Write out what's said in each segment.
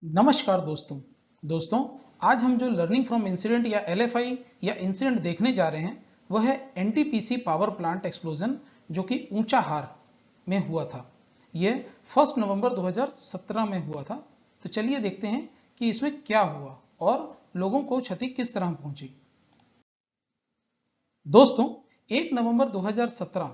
नमस्कार दोस्तों आज हम जो लर्निंग फ्रॉम इंसिडेंट या एलएफआई या इंसिडेंट देखने जा रहे हैं वह है एनटीपीसी पावर प्लांट एक्सप्लोजन जो कि ऊंचाहार में हुआ था। यह 1 नवंबर 2017 में हुआ था। तो चलिए देखते हैं कि इसमें क्या हुआ और लोगों को क्षति किस तरह पहुंची। दोस्तों 1 नवंबर 2017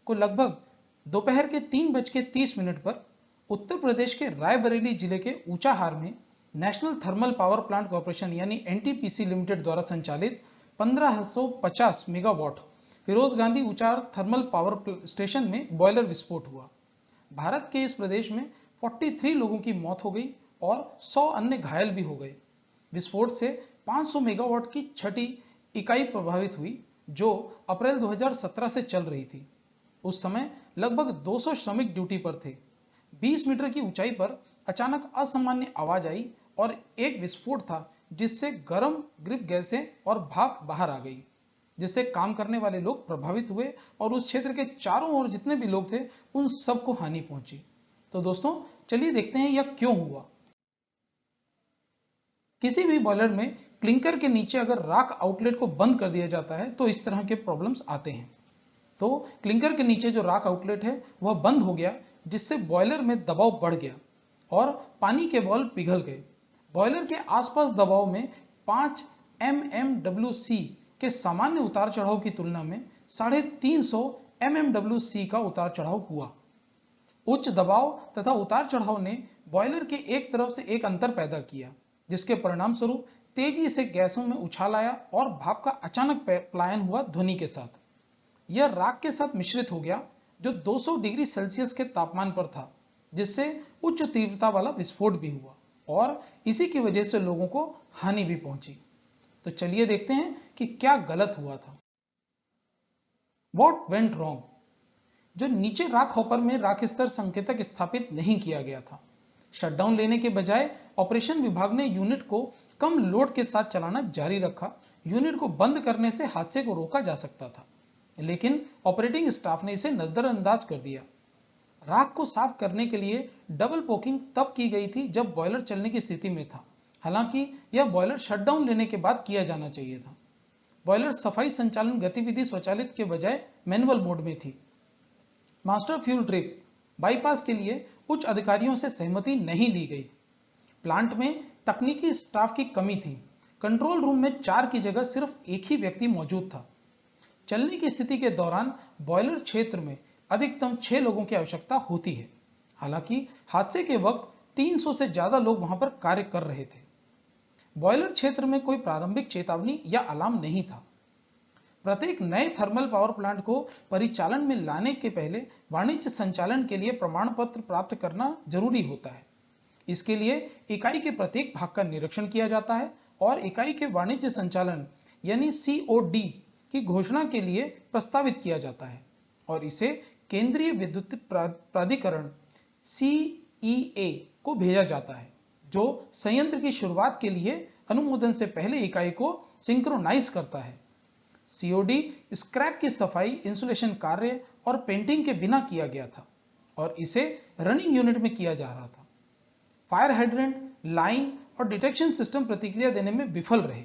को लगभग दोपहर के 3:30 पर उत्तर प्रदेश के रायबरेली जिले के ऊंचाहार में national thermal power plant corporation यानी एनटीपीसी लिमिटेड द्वारा संचालित 1550 megawatt Feroze Gandhi Unchahar thermal power station में बॉयलर विस्फोट हुआ। भारत के इस प्रदेश में 43 लोगों की मौत हो गई और 100 अन्य घायल भी हो गए। विस्फोट से 500 मेगावाट की छठी इकाई प्रभावित हुई जो अप्रैल 2017 से चल रही थी। उस समय लगभग 200 श्रमिक ड्यूटी पर थे। 20 मीटर की ऊंचाई पर अचानक असामान्य आवाज आई और एक विस्फोट था जिससे गर्म ग्रिप गैसें और भाप बाहर आ गई, जिससे काम करने वाले लोग प्रभावित हुए और उस क्षेत्र के चारों ओर जितने भी लोग थे उन सबको हानि पहुंची। तो दोस्तों चलिए देखते हैं यह क्यों हुआ। किसी भी बॉयलर में क्लिंकर के नीचे अगर राख आउटलेट को बंद कर दिया जाता है तो इस तरह के प्रॉब्लम्स आते हैं। तो क्लिंकर के नीचे जो राख आउटलेट है वह बंद हो गया जिससे बॉयलर में दबाव बढ़ गया और पानी के बॉल पिघल गए। बॉयलर के आसपास दबाव में 5 mmWc के सामान्य उतार चढ़ाव की तुलना में 350 mmWc का उतार चढ़ाव हुआ। उच्च दबाव तथा उतार चढ़ाव ने बॉयलर के एक तरफ से एक अंतर पैदा किया जिसके परिणाम स्वरूप तेजी से गैसों में उछाल आया और भाप का अचानक पलायन हुआ ध्वनि के साथ। यह राख के साथ मिश्रित हो गया जो 200 डिग्री सेल्सियस के तापमान पर था, जिससे उच्च तीव्रता वाला विस्फोट भी हुआ और इसी की वजह से लोगों को हानि भी पहुंची। तो चलिए देखते हैं कि क्या गलत हुआ था। What went wrong? जो नीचे राख हॉपर में राख स्तर संकेतक स्थापित नहीं किया गया था। शटडाउन लेने के बजाय ऑपरेशन विभाग ने यूनिट को कम लोड के साथ चलाना जारी रखा। यूनिट को बंद करने से हादसे को रोका जा सकता था, लेकिन ऑपरेटिंग स्टाफ ने इसे नजरअंदाज कर दिया। राख को साफ करने के लिए डबल पोकिंग तब की गई थी जब बॉयलर चलने की स्थिति में था। हालांकि यह बॉयलर शटडाउन लेने के बाद किया जाना चाहिए था। बॉयलर सफाई संचालन गतिविधि स्वचालित के बजाय मैनुअल मोड में थी। मास्टर फ्यूल ड्रिप बाईपास के लिए उच्च अधिकारियों से सहमति नहीं ली गई। प्लांट में तकनीकी स्टाफ की कमी थी। कंट्रोल रूम में 4 की जगह सिर्फ एक ही व्यक्ति मौजूद था। चलने की स्थिति के दौरान बॉयलर क्षेत्र में अधिकतम 6 लोगों की आवश्यकता होती है। हालांकि हादसे के वक्त 300 से ज्यादा लोग वहां पर कार्य कर रहे थे। बॉयलर क्षेत्र में कोई प्रारंभिक चेतावनी या अलार्म नहीं था। प्रत्येक नए थर्मल पावर प्लांट को परिचालन में लाने के पहले वाणिज्य संचालन के लिए प्रमाण पत्र प्राप्त करना जरूरी होता है। इसके लिए इकाई के प्रत्येक भाग का निरीक्षण किया जाता है और इकाई के वाणिज्य संचालन यानी COD की घोषणा के लिए प्रस्तावित किया जाता है और इसे केंद्रीय विद्युत प्राधिकरण CEA को भेजा जाता है, जो संयंत्र की शुरुआत के लिए अनुमोदन से पहले इकाई को सिंक्रोनाइज करता है। COD स्क्रैप की सफाई, इंसुलेशन कार्य और पेंटिंग के बिना किया गया था और इसे रनिंग यूनिट में किया जा रहा था। फायर हाइड्रेंट, लाइन और डिटेक्शन सिस्टम प्रतिक्रिया देने में विफल रहे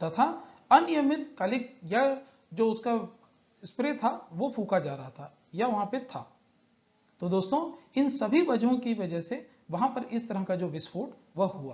तथा अनियमित कालिक या जो उसका स्प्रे था वो फूका जा रहा था या वहां पे था। तो दोस्तों इन सभी वजहों की वजह से वहां पर इस तरह का जो विस्फोट वह हुआ।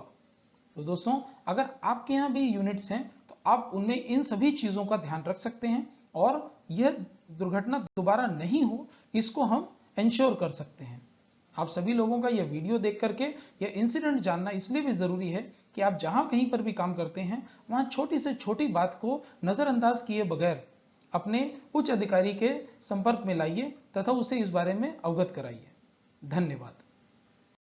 तो दोस्तों अगर आपके यहाँ भी यूनिट्स हैं तो आप उनमें इन सभी चीजों का ध्यान रख सकते हैं और यह दुर्घटना दोबारा नहीं हो इसको हम इंश्योर कर सकते हैं। आप सभी लोगों का यह वीडियो देख करके यह इंसिडेंट जानना इसलिए भी जरूरी है कि आप जहां कहीं पर भी काम करते हैं वहां छोटी से छोटी बात को नजरअंदाज किए बगैर अपने उच्च अधिकारी के संपर्क में लाइए तथा उसे इस बारे में अवगत कराइए। धन्यवाद।